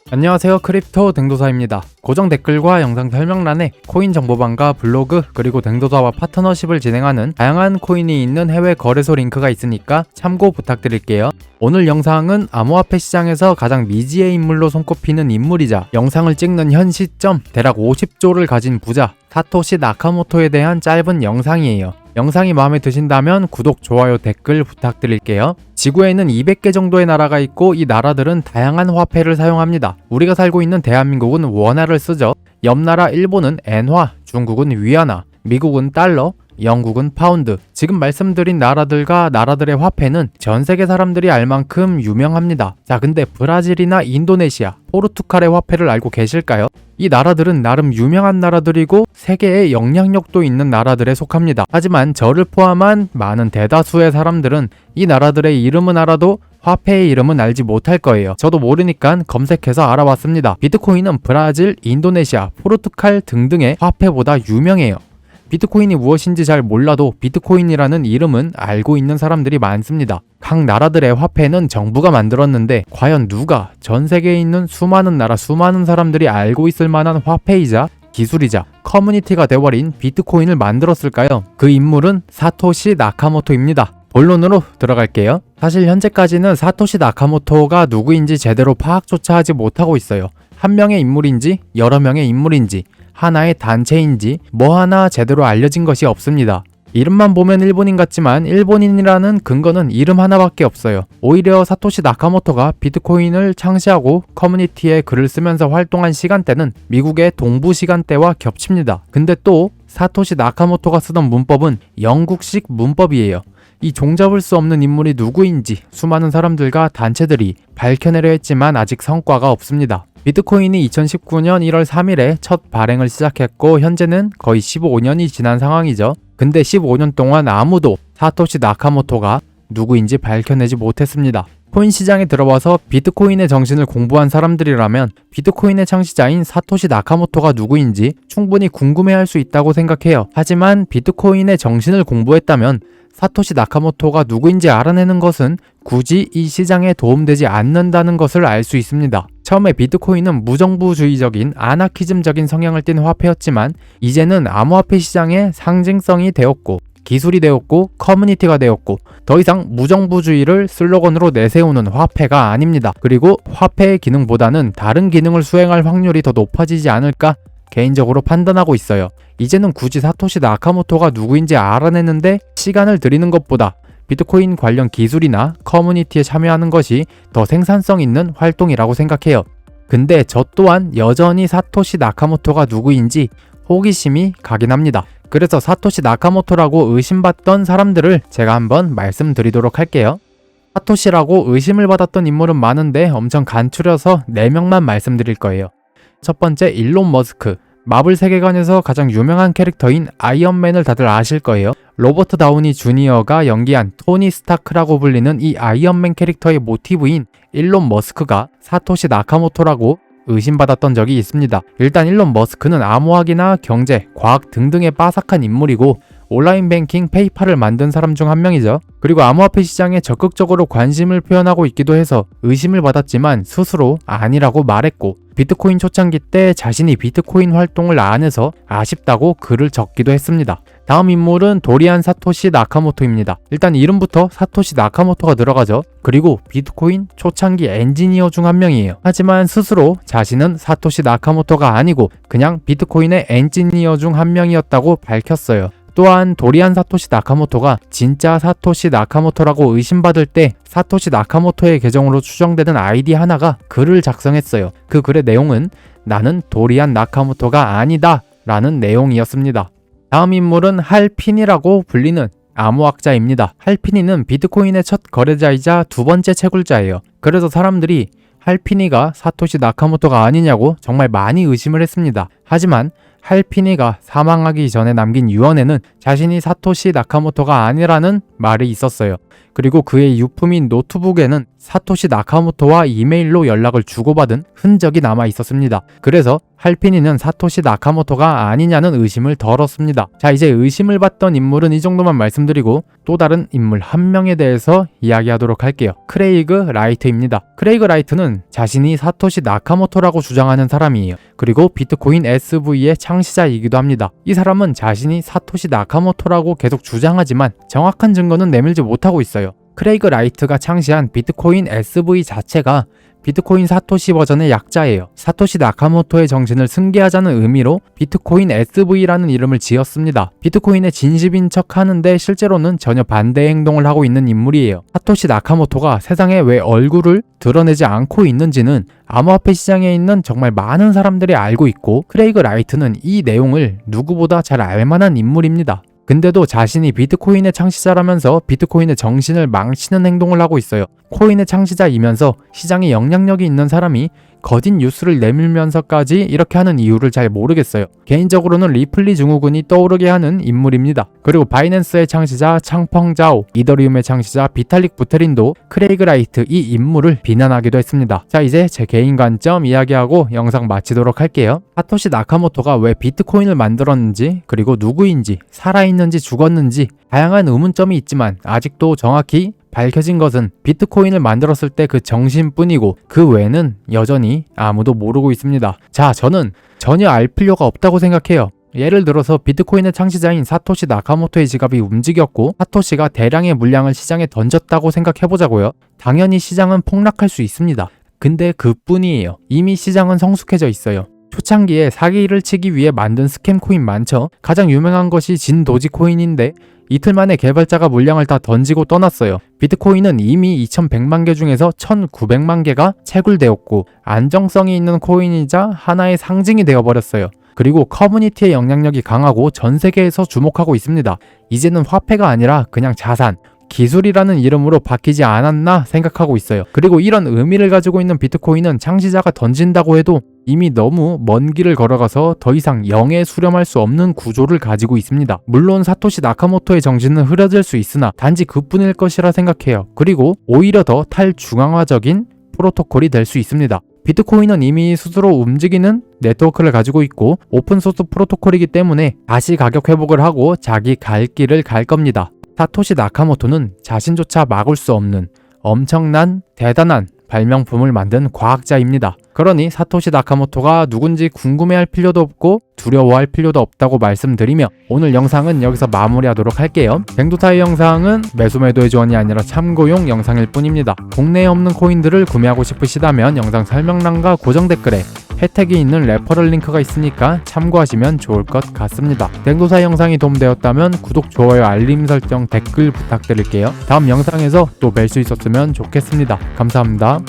안녕하세요, 크립토 댕도사입니다. 고정 댓글과 영상 설명란에 코인 정보방과 블로그 그리고 댕도사와 파트너십을 진행하는 다양한 코인이 있는 해외 거래소 링크가 있으니까 참고 부탁드릴게요. 오늘 영상은 암호화폐 시장에서 가장 미지의 인물로 손꼽히는 인물이자 영상을 찍는 현 시점 대략 50조를 가진 부자 사토시 나카모토에 대한 짧은 영상이에요. 영상이 마음에 드신다면 구독, 좋아요, 댓글 부탁드릴게요. 지구에는 200개 정도의 나라가 있고 이 나라들은 다양한 화폐를 사용합니다. 우리가 살고 있는 대한민국은 원화를 쓰죠. 옆 나라 일본은 엔화, 중국은 위안화, 미국은 달러, 영국은 파운드. 지금 말씀드린 나라들과 나라들의 화폐는 전 세계 사람들이 알 만큼 유명합니다. 자, 근데 브라질이나 인도네시아, 포르투갈의 화폐를 알고 계실까요? 이 나라들은 나름 유명한 나라들이고 세계에 영향력도 있는 나라들에 속합니다. 하지만 저를 포함한 많은 대다수의 사람들은 이 나라들의 이름은 알아도 화폐의 이름은 알지 못할 거예요. 저도 모르니까 검색해서 알아봤습니다. 비트코인은 브라질, 인도네시아, 포르투갈 등등의 화폐보다 유명해요. 비트코인이 무엇인지 잘 몰라도 비트코인이라는 이름은 알고 있는 사람들이 많습니다. 각 나라들의 화폐는 정부가 만들었는데 과연 누가 전 세계에 있는 수많은 나라 수많은 사람들이 알고 있을 만한 화폐이자 기술이자 커뮤니티가 되어버린 비트코인을 만들었을까요? 그 인물은 사토시 나카모토입니다. 본론으로 들어갈게요. 사실 현재까지는 사토시 나카모토가 누구인지 제대로 파악조차 하지 못하고 있어요. 한 명의 인물인지 여러 명의 인물인지 하나의 단체인지 뭐 하나 제대로 알려진 것이 없습니다. 이름만 보면 일본인 같지만 일본인이라는 근거는 이름 하나밖에 없어요. 오히려 사토시 나카모토가 비트코인을 창시하고 커뮤니티에 글을 쓰면서 활동한 시간대는 미국의 동부 시간대와 겹칩니다. 근데 또 사토시 나카모토가 쓰던 문법은 영국식 문법이에요. 이 종잡을 수 없는 인물이 누구인지 수많은 사람들과 단체들이 밝혀내려 했지만 아직 성과가 없습니다. 비트코인이 2019년 1월 3일에 첫 발행을 시작했고 현재는 거의 15년이 지난 상황이죠. 근데 15년 동안 아무도 사토시 나카모토가 누구인지 밝혀내지 못했습니다. 코인 시장에 들어와서 비트코인의 정신을 공부한 사람들이라면 비트코인의 창시자인 사토시 나카모토가 누구인지 충분히 궁금해할 수 있다고 생각해요. 하지만 비트코인의 정신을 공부했다면 사토시 나카모토가 누구인지 알아내는 것은 굳이 이 시장에 도움되지 않는다는 것을 알 수 있습니다. 처음에 비트코인은 무정부주의적인 아나키즘적인 성향을 띤 화폐였지만 이제는 암호화폐 시장의 상징성이 되었고 기술이 되었고 커뮤니티가 되었고 더 이상 무정부주의를 슬로건으로 내세우는 화폐가 아닙니다. 그리고 화폐의 기능보다는 다른 기능을 수행할 확률이 더 높아지지 않을까 개인적으로 판단하고 있어요. 이제는 굳이 사토시 나카모토가 누구인지 알아내는데 시간을 들이는 것보다 비트코인 관련 기술이나 커뮤니티에 참여하는 것이 더 생산성 있는 활동이라고 생각해요. 근데 저 또한 여전히 사토시 나카모토가 누구인지 호기심이 가긴 합니다. 그래서 사토시 나카모토라고 의심받던 사람들을 제가 한번 말씀드리도록 할게요. 사토시라고 의심을 받았던 인물은 많은데 엄청 간추려서 4명만 말씀드릴 거예요. 첫 번째, 일론 머스크. 마블 세계관에서 가장 유명한 캐릭터인 아이언맨을 다들 아실 거예요. 로버트 다우니 주니어가 연기한 토니 스타크라고 불리는 이 아이언맨 캐릭터의 모티브인 일론 머스크가 사토시 나카모토라고 의심받았던 적이 있습니다. 일단 일론 머스크는 암호학이나 경제, 과학 등등에 빠삭한 인물이고 온라인 뱅킹 페이팔을 만든 사람 중 한 명이죠. 그리고 암호화폐 시장에 적극적으로 관심을 표현하고 있기도 해서 의심을 받았지만 스스로 아니라고 말했고 비트코인 초창기 때 자신이 비트코인 활동을 안 해서 아쉽다고 글을 적기도 했습니다. 다음 인물은 도리안 사토시 나카모토입니다. 일단 이름부터 사토시 나카모토가 들어가죠. 그리고 비트코인 초창기 엔지니어 중 한 명이에요. 하지만 스스로 자신은 사토시 나카모토가 아니고 그냥 비트코인의 엔지니어 중 한 명이었다고 밝혔어요. 또한 도리안 사토시 나카모토가 진짜 사토시 나카모토라고 의심받을 때 사토시 나카모토의 계정으로 추정되는 아이디 하나가 글을 작성했어요. 그 글의 내용은 나는 도리안 나카모토가 아니다 라는 내용이었습니다. 다음 인물은 할피니라고 불리는 암호학자입니다. 할피니는 비트코인의 첫 거래자이자 두 번째 채굴자예요. 그래서 사람들이 할피니가 사토시 나카모토가 아니냐고 정말 많이 의심을 했습니다. 하지만 할피니가 사망하기 전에 남긴 유언에는 자신이 사토시 나카모토가 아니라는 말이 있었어요. 그리고 그의 유품인 노트북에는 사토시 나카모토와 이메일로 연락을 주고받은 흔적이 남아 있었습니다. 그래서 할피니는 사토시 나카모토가 아니냐는 의심을 덜었습니다. 자, 이제 의심을 받던 인물은 이 정도만 말씀드리고 또 다른 인물 한 명에 대해서 이야기하도록 할게요. 크레이그 라이트입니다. 크레이그 라이트는 자신이 사토시 나카모토라고 주장하는 사람이에요. 그리고 비트코인 SV의 창시자이기도 합니다. 이 사람은 자신이 사토시 나카모토라고 계속 주장하지만 정확한 증거는 내밀지 못하고 있어요. 크레이그 라이트가 창시한 비트코인 SV 자체가 비트코인 사토시 버전의 약자예요. 사토시 나카모토의 정신을 승계하자는 의미로 비트코인 SV라는 이름을 지었습니다. 비트코인의 진심인 척 하는데 실제로는 전혀 반대의 행동을 하고 있는 인물이에요. 사토시 나카모토가 세상에 왜 얼굴을 드러내지 않고 있는지는 암호화폐 시장에 있는 정말 많은 사람들이 알고 있고, 크레이그 라이트는 이 내용을 누구보다 잘 알만한 인물입니다. 근데도 자신이 비트코인의 창시자라면서 비트코인의 정신을 망치는 행동을 하고 있어요. 코인의 창시자이면서 시장에 영향력이 있는 사람이 거짓 뉴스를 내밀면서까지 이렇게 하는 이유를 잘 모르겠어요. 개인적으로는 리플리 증후군이 떠오르게 하는 인물입니다. 그리고 바이낸스의 창시자 창펑자오, 이더리움의 창시자 비탈릭 부테린도 크레이그 라이트 이 인물을 비난하기도 했습니다. 자, 이제 제 개인 관점 이야기하고 영상 마치도록 할게요. 사토시 나카모토가 왜 비트코인을 만들었는지, 그리고 누구인지, 살아있는지 죽었는지 다양한 의문점이 있지만 아직도 정확히 밝혀진 것은 비트코인을 만들었을 때 그 정신뿐이고 그 외에는 여전히 아무도 모르고 있습니다. 자, 저는 전혀 알 필요가 없다고 생각해요. 예를 들어서 비트코인의 창시자인 사토시 나카모토의 지갑이 움직였고 사토시가 대량의 물량을 시장에 던졌다고 생각해보자고요. 당연히 시장은 폭락할 수 있습니다. 근데 그뿐이에요. 이미 시장은 성숙해져 있어요. 초창기에 사기를 치기 위해 만든 스캠 코인 많죠. 가장 유명한 것이 진 도지코인인데 이틀 만에 개발자가 물량을 다 던지고 떠났어요. 비트코인은 이미 2100만 개 중에서 1900만 개가 채굴되었고 안정성이 있는 코인이자 하나의 상징이 되어버렸어요. 그리고 커뮤니티의 영향력이 강하고 전 세계에서 주목하고 있습니다. 이제는 화폐가 아니라 그냥 자산, 기술이라는 이름으로 바뀌지 않았나 생각하고 있어요. 그리고 이런 의미를 가지고 있는 비트코인은 창시자가 던진다고 해도 이미 너무 먼 길을 걸어가서 더 이상 0에 수렴할 수 없는 구조를 가지고 있습니다. 물론 사토시 나카모토의 정신은 흐려질 수 있으나 단지 그뿐일 것이라 생각해요. 그리고 오히려 더 탈중앙화적인 프로토콜이 될 수 있습니다. 비트코인은 이미 스스로 움직이는 네트워크를 가지고 있고 오픈소스 프로토콜이기 때문에 다시 가격 회복을 하고 자기 갈 길을 갈 겁니다. 사토시 나카모토는 자신조차 막을 수 없는 엄청난 대단한 발명품을 만든 과학자입니다. 그러니 사토시 나카모토가 누군지 궁금해할 필요도 없고 두려워할 필요도 없다고 말씀드리며 오늘 영상은 여기서 마무리하도록 할게요. 뱅도타의 영상은 매수매도의 조언이 아니라 참고용 영상일 뿐입니다. 국내에 없는 코인들을 구매하고 싶으시다면 영상 설명란과 고정 댓글에 혜택이 있는 레퍼럴 링크가 있으니까 참고하시면 좋을 것 같습니다. 뱅도사 영상이 도움되었다면 구독, 좋아요, 알림 설정, 댓글 부탁드릴게요. 다음 영상에서 또 뵐 수 있었으면 좋겠습니다. 감사합니다.